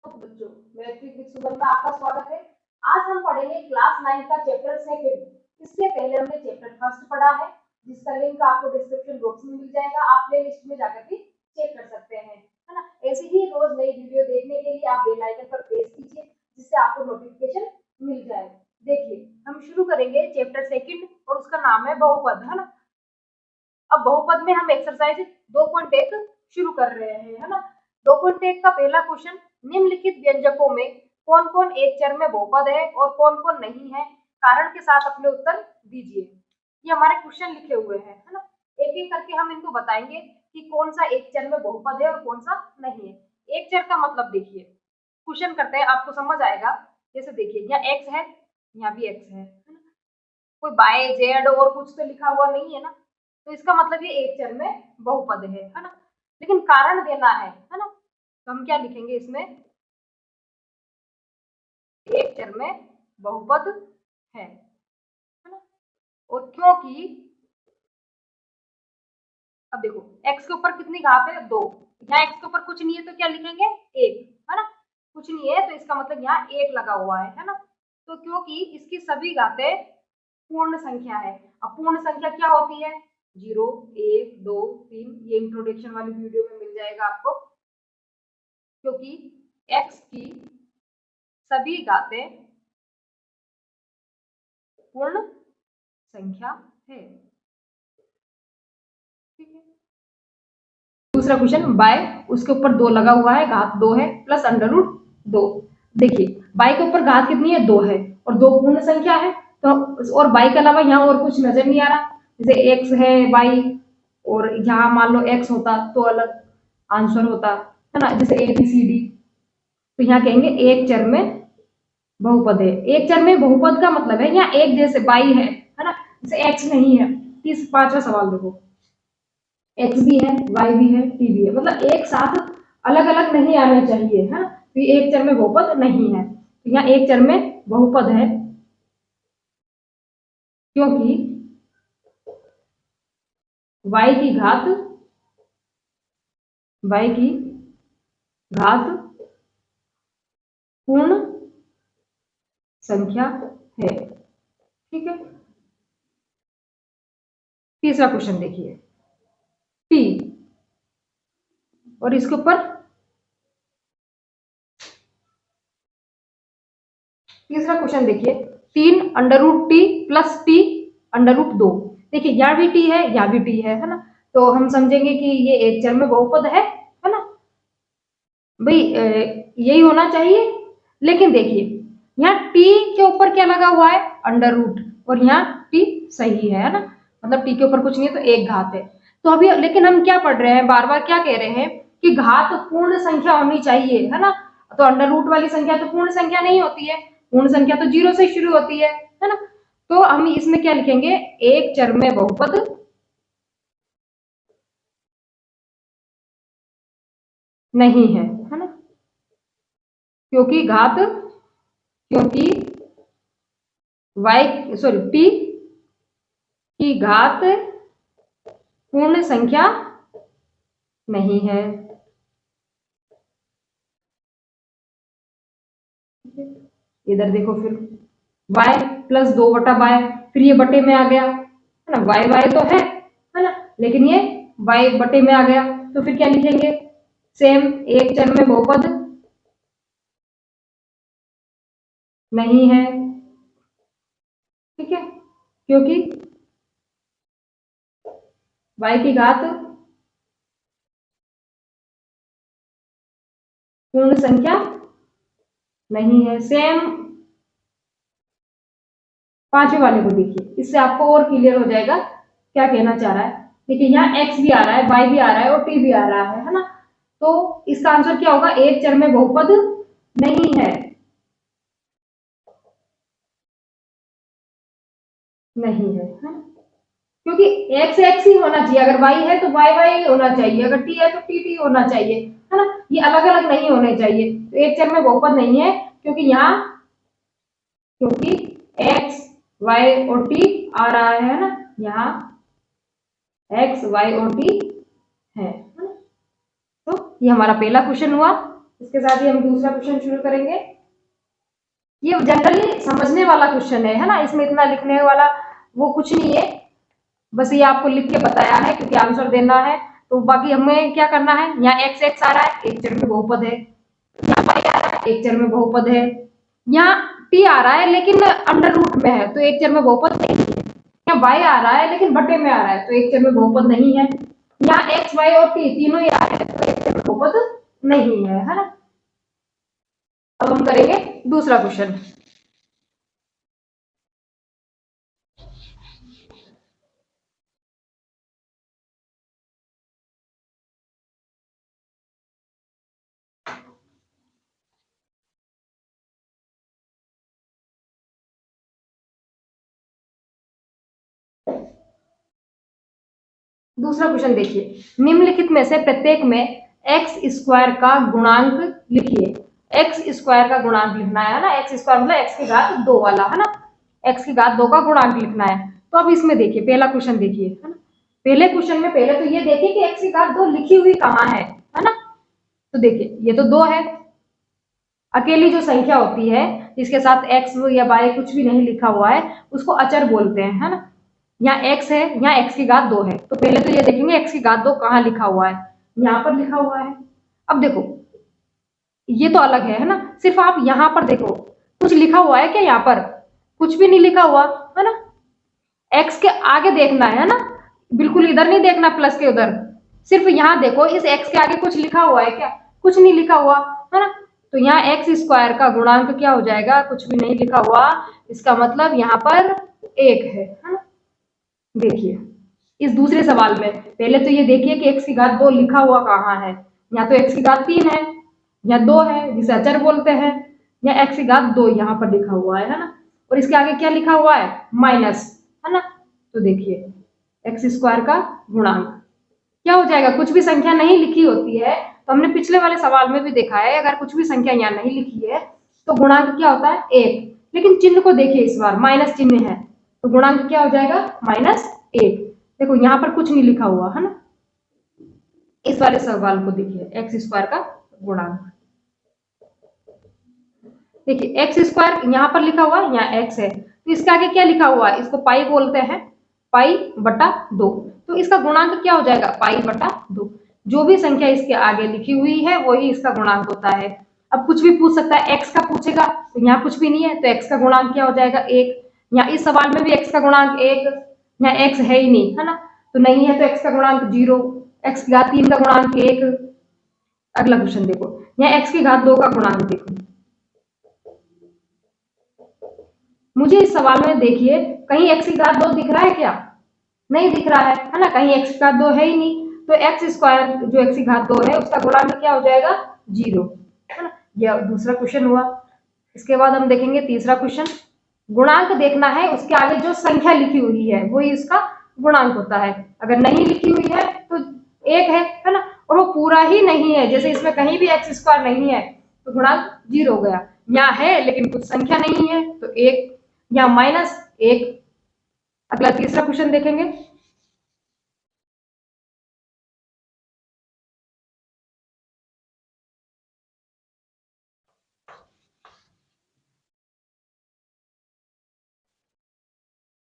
बच्चों, matric with सुमन में आपका स्वागत है। आज हम पढ़ेंगे क्लास 9 का चैप्टर सेकंड। इससे पहले हमने चैप्टर फर्स्ट पढ़ा है, जिसका लिंक आपको डिस्क्रिप्शन बॉक्स में मिल जाएगा। आप प्लेलिस्ट में जाकर भी चेक कर सकते हैं, है ना। ऐसी ही रोज नई वीडियो देखने के लिए आप बेल आइकन पर प्रेस कीजिए, जिससे आपको नोटिफिकेशन मिल जाए। देखिए, हम शुरू करेंगे चैप्टर सेकंड और उसका नाम है बहुपद, है ना। अब बहुपद में हम एक्सरसाइज 2.1 शुरू कर रहे हैं, है ना। 2.1 का पहला क्वेश्चन, निम्नलिखित व्यंजकों में कौन कौन एक चर में बहुपद है और कौन कौन नहीं है, कारण के साथ अपने उत्तर दीजिए। ये हमारे क्वेश्चन लिखे हुए हैं, है ना। एक एक करके हम इनको बताएंगे कि कौन सा एक चर में बहुपद है और कौन सा नहीं है। एक चर का मतलब देखिए, क्वेश्चन करते हैं, आपको समझ आएगा। जैसे देखिए, यहाँ एक्स है, यहाँ भी एक्स है ना। कोई बाय जेड और कुछ तो लिखा हुआ नहीं है ना, तो इसका मतलब ये एक चर में बहुपद है ना। लेकिन कारण देना है ना, तो हम क्या लिखेंगे इसमें, एक चर में बहुपद है ना। और क्योंकि अब देखो, x के ऊपर कितनी घात है, 2। यहाँ x के ऊपर कुछ नहीं है तो क्या लिखेंगे, 1, है ना। कुछ नहीं है तो इसका मतलब यहाँ 1 लगा हुआ है ना। तो क्योंकि इसकी सभी घातें पूर्ण संख्या है। अब पूर्ण संख्या क्या होती है, 0, 1, 2, 3, ये इंट्रोडक्शन वाली वीडियो में मिल जाएगा आपको। क्योंकि x की सभी घातें पूर्ण संख्या है, ठीक है। दूसरा क्वेश्चन, बाय, उसके ऊपर 2 लगा हुआ है, घात 2 है, प्लस √2। देखिए, बाय के ऊपर घात कितनी है, 2 है, और 2 पूर्ण संख्या है, तो और बाय के अलावा यहाँ और कुछ नजर नहीं आ रहा। जैसे एक्स है, बाई, और यहाँ मान लो एक्स होता तो अलग आंसर होता, है ना। जैसे ABCD, तो यहाँ कहेंगे एक चर में बहुपद है। एक चर में बहुपद का मतलब है यहाँ एक जैसे बाई है ना। जैसे एक्स नहीं है। 5वां सवाल देखो, एक्स भी है, वाई भी है, टी भी है, मतलब एक साथ अलग अलग नहीं आने चाहिए, है ना। तो ये एक चर में बहुपद नहीं है। तो यहाँ एक चर में बहुपद है क्योंकि y की घात पूर्ण संख्या है, ठीक है। तीसरा क्वेश्चन देखिए, p, और इसके ऊपर तीसरा क्वेश्चन देखिए, 3√t प्लस t √2। देखिए, यहाँ भी t है, यहाँ भी t है ना। तो हम समझेंगे कि ये एक चर में बहुपद है ना। भाई यही होना चाहिए। लेकिन देखिए, यहाँ t के ऊपर क्या लगा हुआ है, √, और यहाँ t सही है ना। मतलब t के ऊपर कुछ नहीं है तो एक घात है। तो अभी लेकिन हम क्या पढ़ रहे हैं, बार बार क्या कह रहे हैं कि घात पूर्ण संख्या होनी चाहिए, है ना। तो √ वाली संख्या तो पूर्ण संख्या नहीं होती है, पूर्ण संख्या तो 0 से शुरू होती है ना। तो हम इसमें क्या लिखेंगे, एक चर में बहुपद नहीं है ना। क्योंकि p की घात पूर्ण संख्या नहीं है। इधर देखो, फिर y प्लस 2/बाय, फिर ये बटे में आ गया, है ना। y तो है ना, लेकिन ये y बटे में आ गया, तो फिर क्या लिखेंगे, सेम एक चर में बहुपद नहीं है, ठीक है। क्योंकि y की घात पूर्ण संख्या नहीं है। सेम 5वें वाले को देखिए, इससे आपको और क्लियर हो जाएगा क्या कहना चाह रहा है। देखिए, यहाँ x भी आ रहा है, y भी आ रहा है और t भी आ रहा है ना। तो इसका आंसर क्या होगा, एक चर में बहुपद नहीं है, नहीं है, है? क्योंकि x x ही होना चाहिए, अगर y है तो y y होना चाहिए, अगर t है तो t t होना चाहिए, है ना। ये अलग अलग नहीं होने चाहिए। तो एक चर में बहुपद नहीं है क्योंकि x y और t आ रहा है ना। यहाँ x y और t है ना। तो ये हमारा पहला क्वेश्चन हुआ। इसके साथ ही हम दूसरा क्वेश्चन शुरू करेंगे। ये जनरली समझने वाला क्वेश्चन है ना, इसमें इतना लिखने वाला वो कुछ नहीं है, बस ये आपको लिख के बताया है क्योंकि आंसर देना है। तो बाकी हमें क्या करना है, यहाँ एक्स एक्स आ रहा है, एक चर में बहुपद है, यहाँ पाई आ रहा है, एक चर में बहुपद है, यहाँ टी आ रहा है लेकिन अंडर रूट में है तो एक चर में बहुपद नहीं है, यहाँ वाई आ रहा है लेकिन बटे में आ रहा है तो एक चर में बहुपद नहीं है, यहाँ एक्स वाई और टी तीनों ही आ रहे हैं तो एक चर में बहुपद नहीं है ना। अब हम करेंगे दूसरा क्वेश्चन। दूसरा क्वेश्चन देखिए, निम्नलिखित में से प्रत्येक में एक्स स्क्वायर का गुणांक लिखिए। एक्स स्क्वायर का गुणांक लिखना है ना, एक्स स्क्वायर मतलब एक्स की घात 2 वाला है ना, एक्स की घात 2 का गुणांक लिखना है। तो अब इसमें देखिए पहला क्वेश्चन देखिए है ना, पहले क्वेश्चन में पहले तो ये देखिए कि एक्स की घात 2 लिखी हुई कहाँ है ना। तो देखिए ये तो 2 है, अकेली जो संख्या होती है जिसके साथ एक्स या वाई कुछ भी नहीं लिखा हुआ है उसको अचर बोलते हैं है ना। यहाँ x है, यहाँ x की घात 2 है, तो पहले तो ये देखेंगे x की घात 2 कहाँ लिखा हुआ है, यहाँ पर लिखा हुआ है। अब देखो ये तो अलग है ना, सिर्फ आप यहाँ पर देखो कुछ लिखा हुआ है क्या, यहाँ पर कुछ भी नहीं लिखा हुआ है ना। x के आगे देखना है ना, बिल्कुल इधर नहीं देखना प्लस के उधर, सिर्फ यहाँ देखो इस x के आगे कुछ लिखा हुआ है क्या, कुछ नहीं लिखा हुआ है ना। तो यहाँ एक्स स्क्वायर का गुणांक क्या हो जाएगा, कुछ भी नहीं लिखा हुआ, इसका मतलब यहाँ पर 1 है ना। देखिए इस दूसरे सवाल में पहले तो ये देखिए कि x की घात 2 लिखा हुआ कहाँ है, यहाँ तो x की घात 3 है, यहाँ 2 है जिसे अचर बोलते हैं, यहाँ x की घात 2 यहाँ पर लिखा हुआ है ना, और इसके आगे क्या लिखा हुआ है माइनस है ना। तो देखिए एक्स स्क्वायर का गुणांक क्या हो जाएगा, कुछ भी संख्या नहीं लिखी होती है तो हमने पिछले वाले सवाल में भी देखा है, अगर कुछ भी संख्या यहाँ नहीं लिखी है तो गुणांक क्या होता है 1, लेकिन चिन्ह को देखिए इस बार माइनस चिन्ह है तो गुणांक क्या हो जाएगा -1। देखो यहाँ पर कुछ नहीं लिखा हुआ है ना। इस वाले सवाल को देखिए एक्स स्क्वायर का गुणांक, देखिए एक्स स्क्वायर यहाँ पर लिखा हुआ है, यहाँ एक्स है तो इसके आगे क्या लिखा हुआ है, इसको पाई बोलते हैं, पाई बटा 2, तो इसका गुणांक क्या हो जाएगा पाई बटा 2। जो भी संख्या इसके आगे लिखी हुई है वही इसका गुणांक होता है। अब कुछ भी पूछ सकता है, एक्स का पूछेगा तो यहाँ कुछ भी नहीं है तो एक्स का गुणांक क्या हो जाएगा 1, यहाँ इस सवाल में भी एक्स का गुणांक 1, यहाँ एक्स है ही नहीं है ना, तो नहीं है तो एक्स का गुणांक 0, एक्स की घात 3 का गुणांक 1। अगला क्वेश्चन देखो, यहाँ एक्स की घात 2 का गुणांक देखो, मुझे इस सवाल में देखिए कहीं x की घात 2 दिख रहा है क्या, नहीं दिख रहा है ना, कहीं x की घात 2 है ही नहीं, तो एक्स स्क्वायर जो x की घात 2 है उसका गुणांक क्या हो जाएगा 0 है ना। यह दूसरा क्वेश्चन हुआ। इसके बाद हम देखेंगे तीसरा क्वेश्चन, गुणांक देखना है उसके आगे जो संख्या लिखी हुई है वही इसका गुणांक होता है, अगर नहीं लिखी हुई है तो 1 है ना, और वो पूरा ही नहीं है, जैसे इसमें कहीं भी एक्स स्क्वायर नहीं है तो गुणांक 0 हो गया, यहाँ है लेकिन कुछ संख्या नहीं है तो 1, या -1। अगला तीसरा क्वेश्चन देखेंगे,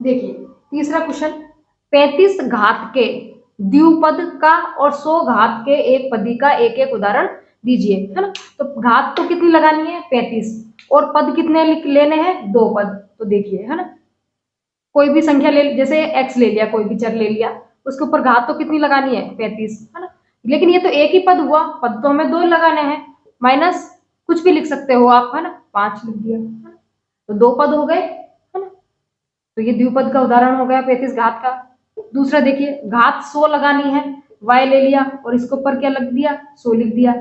देखिए तीसरा क्वेश्चन, 35 घात के द्विपद का और 100 घात के एक पदी का एक एक उदाहरण दीजिए है ना। तो घात तो कितनी लगानी है 35 और पद कितने लेने हैं 2 पद, तो देखिए है ना, कोई भी संख्या ले, जैसे x ले लिया, कोई भी चर ले लिया, उसके ऊपर घात तो कितनी लगानी है 35 है ना, लेकिन ये तो एक ही पद हुआ, पद तो हमें 2 लगाने हैं, माइनस कुछ भी लिख सकते हो आप है ना, 5 लिख दिया है ना? तो 2 पद हो गए है ना, तो ये द्विपद का उदाहरण हो गया 35 घात का। दूसरा देखिए घात 100 लगानी है, y ले लिया और इसके ऊपर क्या लग दिया 100 लिख दिया,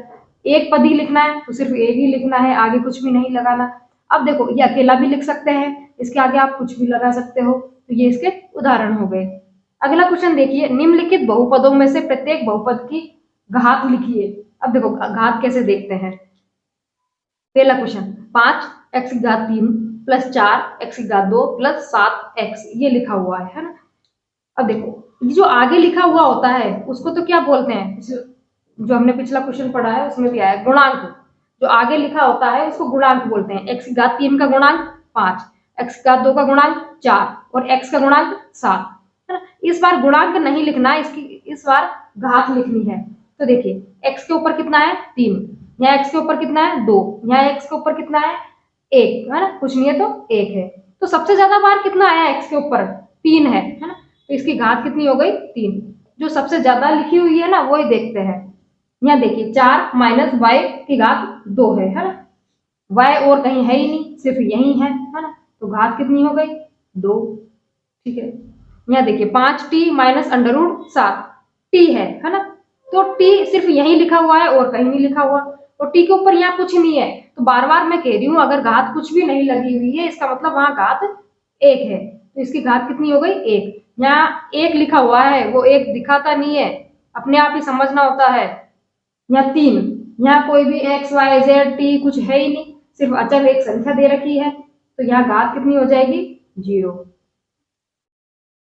एक पद ही लिखना है तो सिर्फ एक ही लिखना है, आगे कुछ भी नहीं लगाना। अब देखो ये अकेला भी लिख सकते हैं, इसके आगे आप कुछ भी लगा सकते हो, तो ये इसके उदाहरण हो गए। अगला क्वेश्चन देखिए, निम्नलिखित बहुपदों में से प्रत्येक बहुपद की घात लिखिए। अब देखो घात कैसे देखते हैं, पहला क्वेश्चन 5 x की घात 3 प्लस 4 x की घात 2 प्लस 7 x, ये लिखा हुआ है ना। अब देखो जो आगे लिखा हुआ होता है उसको तो क्या बोलते हैं, जो हमने पिछला क्वेश्चन पढ़ा है उसमें भी आया गुणांक, जो आगे लिखा होता है उसको गुणांक बोलते हैं। x की घात 3 का गुणांक 5, x की घात 2 का गुणांक 4 और x का गुणांक 7, है ना। इस बार गुणांक नहीं लिखना, इस बार घात लिखनी है। तो देखिए x के ऊपर कितना है 3, यहाँ x के ऊपर कितना है 2, यहाँ x के ऊपर कितना है 1, है ना, कुछ नहीं है तो 1 है। तो सबसे ज्यादा बार कितना आया x के ऊपर 3 है ना, तो इसकी घात कितनी हो गई 3। जो सबसे ज्यादा लिखी हुई है ना वही देखते हैं। यहाँ देखिए 4 माइनस y की घात 2 है ना, y और कहीं है ही नहीं, सिर्फ यही है ना, तो घात कितनी हो गई 2। ठीक है, यहाँ देखिए 5t minus under root 7 t है ना, तो t सिर्फ यही लिखा हुआ है और कहीं नहीं लिखा हुआ, और t के ऊपर यहाँ कुछ नहीं है। तो बार बार मैं कह रही हूँ अगर घात कुछ भी नहीं लगी हुई है इसका मतलब वहां घात 1 है, तो इसकी घात कितनी हो गई 1। यहाँ 1 लिखा हुआ है वो 1 दिखाता नहीं है, अपने आप ही समझना होता है। यहाँ 3, यहाँ कोई भी x y z t कुछ है ही नहीं, सिर्फ अचल एक संख्या दे रखी है, तो यहाँ घात कितनी हो जाएगी 0।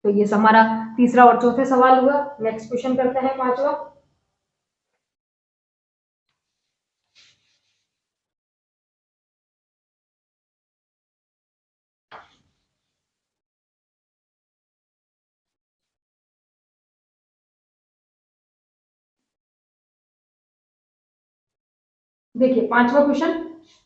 तो ये हमारा तीसरा और चौथा सवाल हुआ। नेक्स्ट क्वेश्चन करते हैं पांचवा। देखिए पांचवा क्वेश्चन,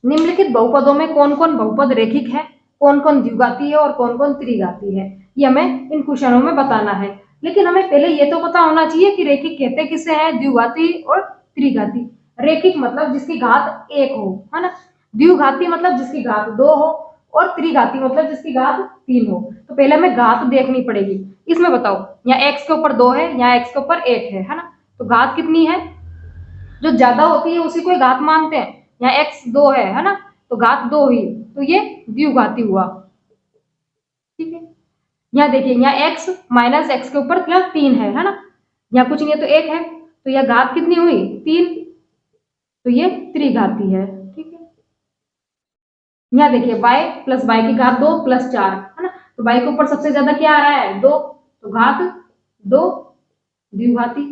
निम्नलिखित बहुपदों में कौन कौन बहुपद रेखिक है, कौन कौन द्विघाती है और कौन कौन त्रिघाती है, ये हमें इन क्वेश्चनों में बताना है। लेकिन हमें पहले ये तो पता होना चाहिए कि रेखिक कहते किसे हैं, द्विघाती और त्रिघाती। रेखिक मतलब जिसकी घात 1 हो, है ना, द्विघाती मतलब जिसकी घात 2 हो, और त्रिघाती मतलब जिसकी घात 3 हो। तो पहले हमें घात देखनी पड़ेगी। इसमें बताओ, यहाँ x के ऊपर 2 है, यहाँ x के ऊपर 1 है ना, तो घात कितनी है, जो ज्यादा होती है उसी को घात मानते हैं। यहाँ x 2 है ना, तो घात 2 ही, तो ये द्विघाती हुआ। ठीक है, यहाँ देखिए यहाँ x माइनस एक्स के ऊपर क्या 3 है ना, यहाँ कुछ नहीं है तो 1 है, तो यह घात कितनी हुई 3, तो ये त्रिघाती है। ठीक है, यहाँ देखिए y प्लस y की घात 2 प्लस 4 है ना, तो y के ऊपर सबसे ज्यादा क्या आ रहा है 2, तो घात 2 द्विघाती।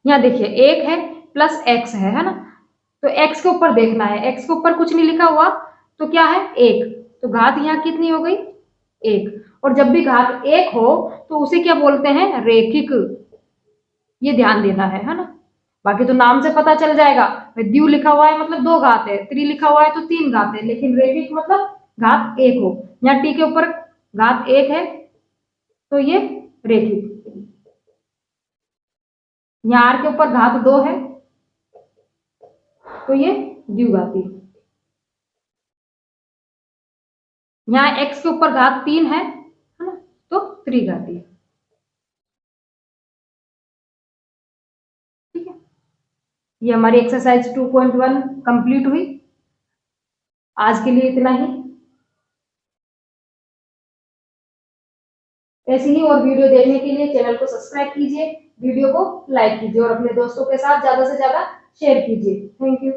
यहाँ देखिए 1 है प्लस x है ना, तो x के ऊपर देखना है, x के ऊपर कुछ नहीं लिखा हुआ तो क्या है 1, तो घात यहाँ कितनी हो गई 1। और जब भी घात 1 हो तो उसे क्या बोलते हैं रेखिक, ये ध्यान देना है ना। बाकी तो नाम से पता चल जाएगा, द्यू लिखा हुआ है मतलब 2 घात है, त्रि लिखा हुआ है तो 3 घात है, लेकिन रेखिक मतलब घात 1 हो। यहाँ t के ऊपर घात 1 है तो ये रेखिक, यहाँ r के ऊपर घात 2 है तो ये द्विघाती, यहाँ x के ऊपर घात 3 है ना, तो त्रिघाती। ठीक है, ये हमारी एक्सरसाइज 2.1 कंप्लीट हुई। आज के लिए इतना ही। ऐसे ही और वीडियो देखने के लिए चैनल को सब्सक्राइब कीजिए, वीडियो को लाइक कीजिए और अपने दोस्तों के साथ ज्यादा से ज्यादा शेयर कीजिए। Thank you.